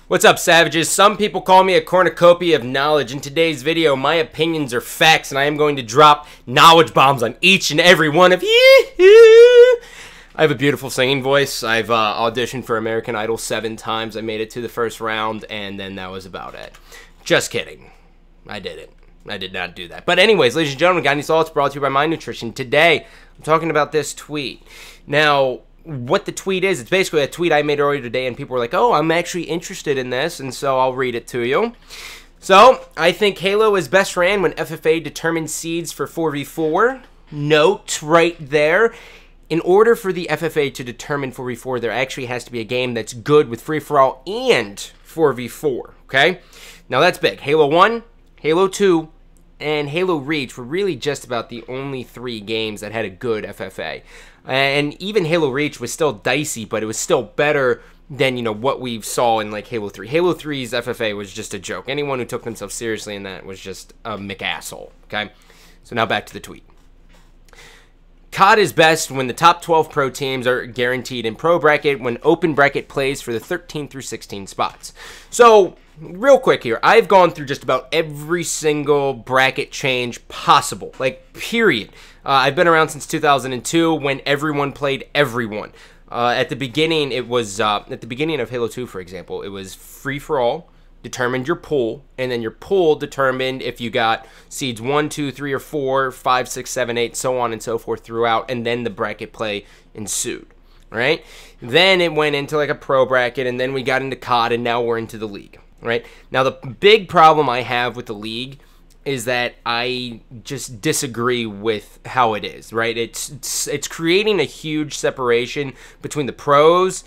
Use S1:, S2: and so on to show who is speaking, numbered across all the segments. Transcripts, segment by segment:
S1: What's up, savages? Some people call me a cornucopia of knowledge. In today's video, my opinions are facts, and I am going to drop knowledge bombs on each and every one of you. I have a beautiful singing voice. I've auditioned for American Idol 7 times. I made it to the first round, and then that was about it. Just kidding. I did it. I did not do that. But anyways, ladies and gentlemen, Got Any Thoughts brought to you by My Nutrition. Today, I'm talking about this tweet. Now, what the tweet is, it's basically a tweet I made earlier today, and people were like, oh, I'm actually interested in this, and so I'll read it to you. So, I think Halo is best ran when FFA determines seeds for 4v4. Note right there. In order for the FFA to determine 4v4, there actually has to be a game that's good with free-for-all and 4v4, okay? Now, that's big. Halo 1, Halo 2, and Halo Reach were really just about the only 3 games that had a good FFA. And even Halo Reach was still dicey, but it was still better than, you know, what we saw in, like, Halo 3. Halo 3's FFA was just a joke. Anyone who took themselves seriously in that was just a McAsshole, okay? So now back to the tweet. COD is best when the top 12 pro teams are guaranteed in pro bracket when open bracket plays for the 13 through 16 spots. So, real quick here, I've gone through just about every single bracket change possible, like, period. I've been around since 2002 when everyone played everyone. At the beginning, it was, at the beginning of Halo 2, for example, it was free-for-all, determined your pool, and then your pool determined if you got seeds 1, 2, 3, or 4, 5, 6, 7, 8, so on and so forth throughout, and then the bracket play ensued, right? Then it went into like a pro bracket, and then we got into COD, and now we're into the league, right? Now, the big problem I have with the league is that I just disagree with how it is, right? It's creating a huge separation between the pros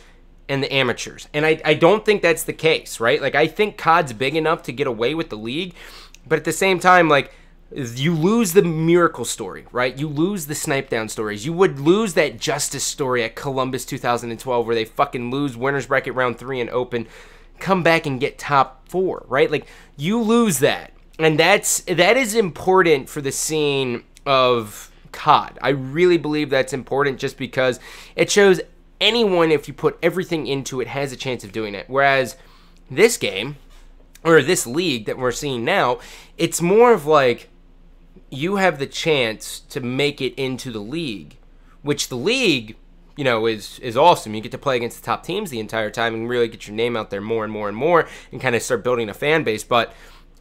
S1: and the amateurs, and I don't think that's the case, right? Like, I think COD's big enough to get away with the league, but at the same time, like, you lose the miracle story, right? You lose the snipe down stories. You would lose that justice story at Columbus 2012 where they fucking lose winners bracket round 3 and open, come back and get top 4, right? Like, you lose that. And that is important for the scene of COD. I really believe that's important just because it shows anyone, if you put everything into it, has a chance of doing it. Whereas this game, or this league that we're seeing now, it's more of like you have the chance to make it into the league, which the league, you know, is awesome. You get to play against the top teams the entire time and really get your name out there more and more and more and kind of start building a fan base. But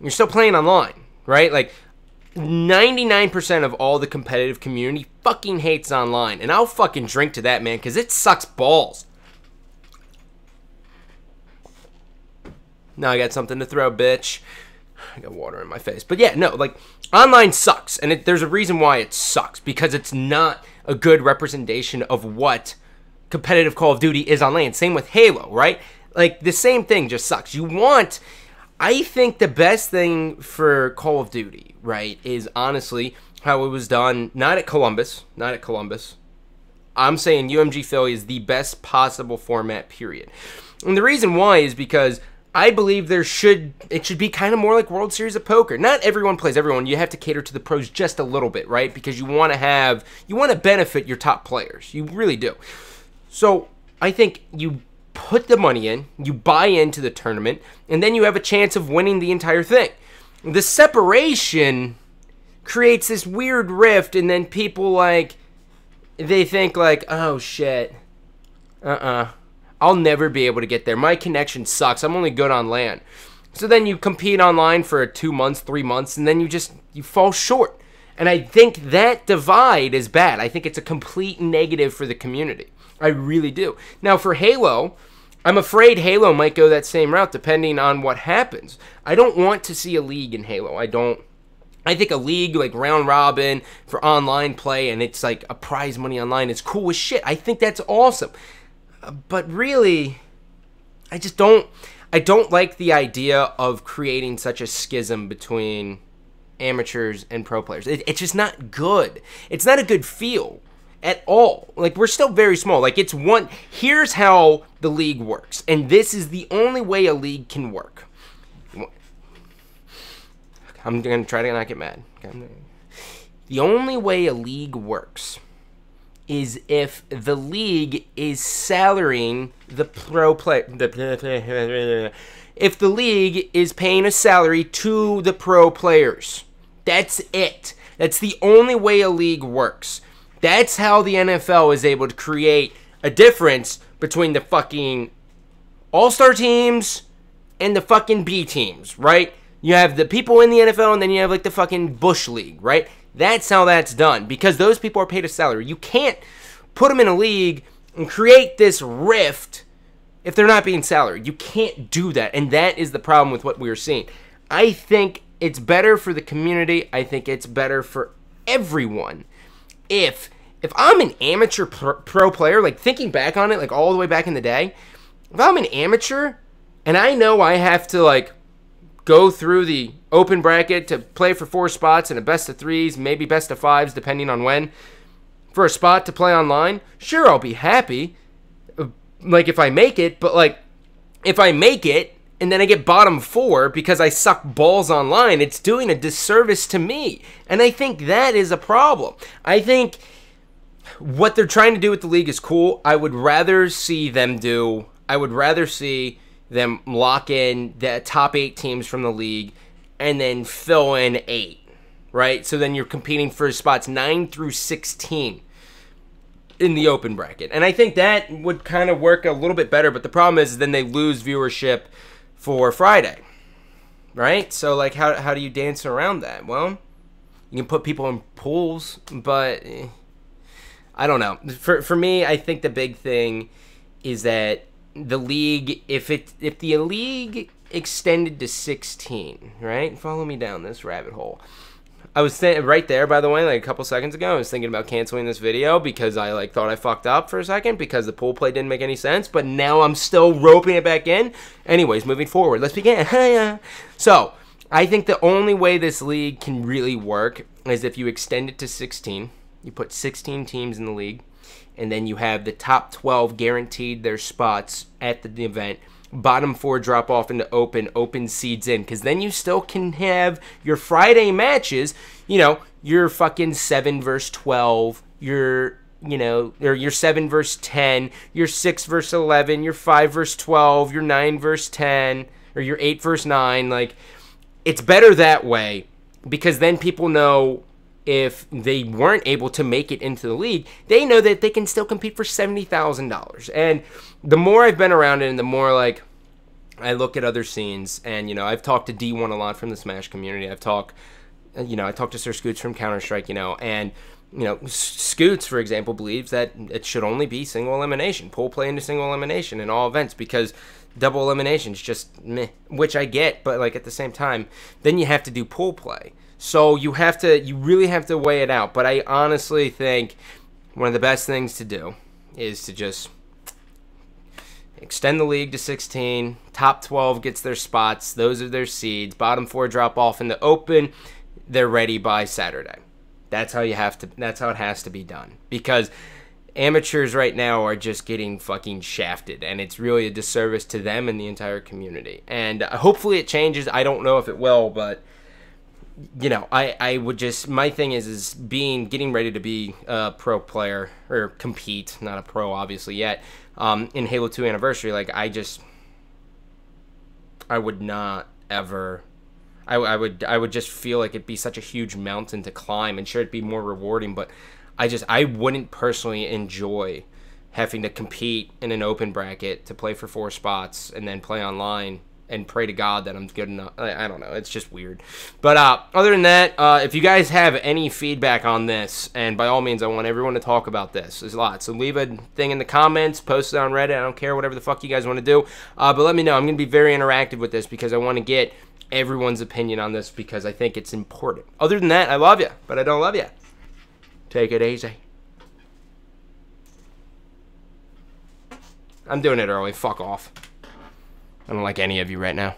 S1: you're still playing online, right? Like, 99% of all the competitive community fucking hates online. And I'll fucking drink to that, man, because it sucks balls. Now I got something to throw, bitch. I got water in my face. But yeah, no, like, online sucks. And there's a reason why it sucks. Because it's not a good representation of what competitive Call of Duty is online. Same with Halo, right? Like, the same thing just sucks. I think the best thing for Call of Duty, right, is honestly how it was done, not at Columbus. I'm saying UMG Philly is the best possible format, period. And the reason why is because I believe it should be kind of more like World Series of Poker. Not everyone plays everyone. You have to cater to the pros just a little bit, right? Because you want to benefit your top players. You really do. So I think you put the money in, you buy into the tournament, and then you have a chance of winning the entire thing. The separation creates this weird rift, and then people, like, they think, like, oh, shit, I'll never be able to get there. My connection sucks. I'm only good on LAN. So then you compete online for 2 months, 3 months, and then you fall short. And I think that divide is bad. I think it's a complete negative for the community. I really do. Now, for Halo, I'm afraid Halo might go that same route depending on what happens. I don't want to see a league in Halo. I think a league, like round robin for online play, and it's like a prize money online, is cool as shit. I think that's awesome. But really, I don't like the idea of creating such a schism between amateurs and pro players. It's just not good. It's not a good feel at all. Like, we're still very small. Like, here's how the league works, and this is the only way a league can work. I'm gonna try to not get mad. The only way a league works is if the league is salarying the pro player. If the league is paying a salary to the pro players. That's it. That's the only way a league works. That's how the NFL is able to create a difference between the fucking all-star teams and the fucking B teams, right? You have the people in the NFL, and then you have like the fucking Bush League, right? That's how that's done, because those people are paid a salary. You can't put them in a league and create this rift if they're not being salaried. You can't do that, and that is the problem with what we're seeing. I think it's better for the community. I think it's better for everyone if I'm an amateur pro player, like thinking back on it, like all the way back in the day, if I'm an amateur and I know I have to like go through the open bracket to play for 4 spots and a best of 3s, maybe best of 5s, depending on when, for a spot to play online, sure, I'll be happy, like if I make it, but like if I make it and then I get bottom 4 because I suck balls online, it's doing a disservice to me. And I think that is a problem. I think what they're trying to do with the league is cool. I would rather see them lock in the top 8 teams from the league and then fill in 8, right? So then you're competing for spots 9 through 16 in the open bracket. And I think that would kind of work a little bit better, but the problem is then they lose viewership for Friday, right? So like how do you dance around that? Well, you can put people in pools, but I don't know. For me, I think the big thing is that the league, if the league extended to 16, right? Follow me down this rabbit hole. I was right there, by the way, like a couple seconds ago, I was thinking about canceling this video because I like thought I fucked up for a second because the pool play didn't make any sense, but now I'm still roping it back in. Anyways, moving forward, let's begin. So, I think the only way this league can really work is if you extend it to 16. You put 16 teams in the league, and then you have the top 12 guaranteed their spots at the event. Bottom 4 drop off into open seeds in, because then you still can have your Friday matches, you know, your fucking 7 versus 12, your 7 versus 10, your 6 versus 11, your 5 versus 12, your 9 versus 10, or your 8 versus 9. Like, it's better that way, because then people know if they weren't able to make it into the league, they know that they can still compete for $70,000. And the more I've been around it and the more like I look at other scenes, and you know, I've talked to D1 a lot from the Smash community. I talked to Sir Scoots from Counter-Strike, and Scoots, for example, believes that it should only be single elimination, pool play into single elimination in all events, because double elimination is just meh, which I get, but like at the same time, then you have to do pool play. So you really have to weigh it out. But I honestly think one of the best things to do is to just extend the league to 16. Top 12 gets their spots. Those are their seeds. Bottom 4 drop off in the open. They're ready by Saturday. That's how it has to be done. Because amateurs right now are just getting fucking shafted, and it's really a disservice to them and the entire community. And hopefully it changes. I don't know if it will, but you know, I would just, my thing is getting ready to be a pro player, or compete, not a pro obviously yet, in Halo 2 Anniversary. Like, I would not ever, I would just feel like it'd be such a huge mountain to climb, and sure, it'd be more rewarding, but I wouldn't personally enjoy having to compete in an open bracket to play for 4 spots and then play online and pray to God that I'm good enough. I don't know. It's just weird. But other than that, if you guys have any feedback on this, and by all means, I want everyone to talk about this. There's a lot. So leave a thing in the comments, post it on Reddit. I don't care, whatever the fuck you guys want to do. But let me know. I'm going to be very interactive with this because I want to get everyone's opinion on this because I think it's important. Other than that, I love you, but I don't love you. Take it easy. I'm doing it early. Fuck off. I don't like any of you right now.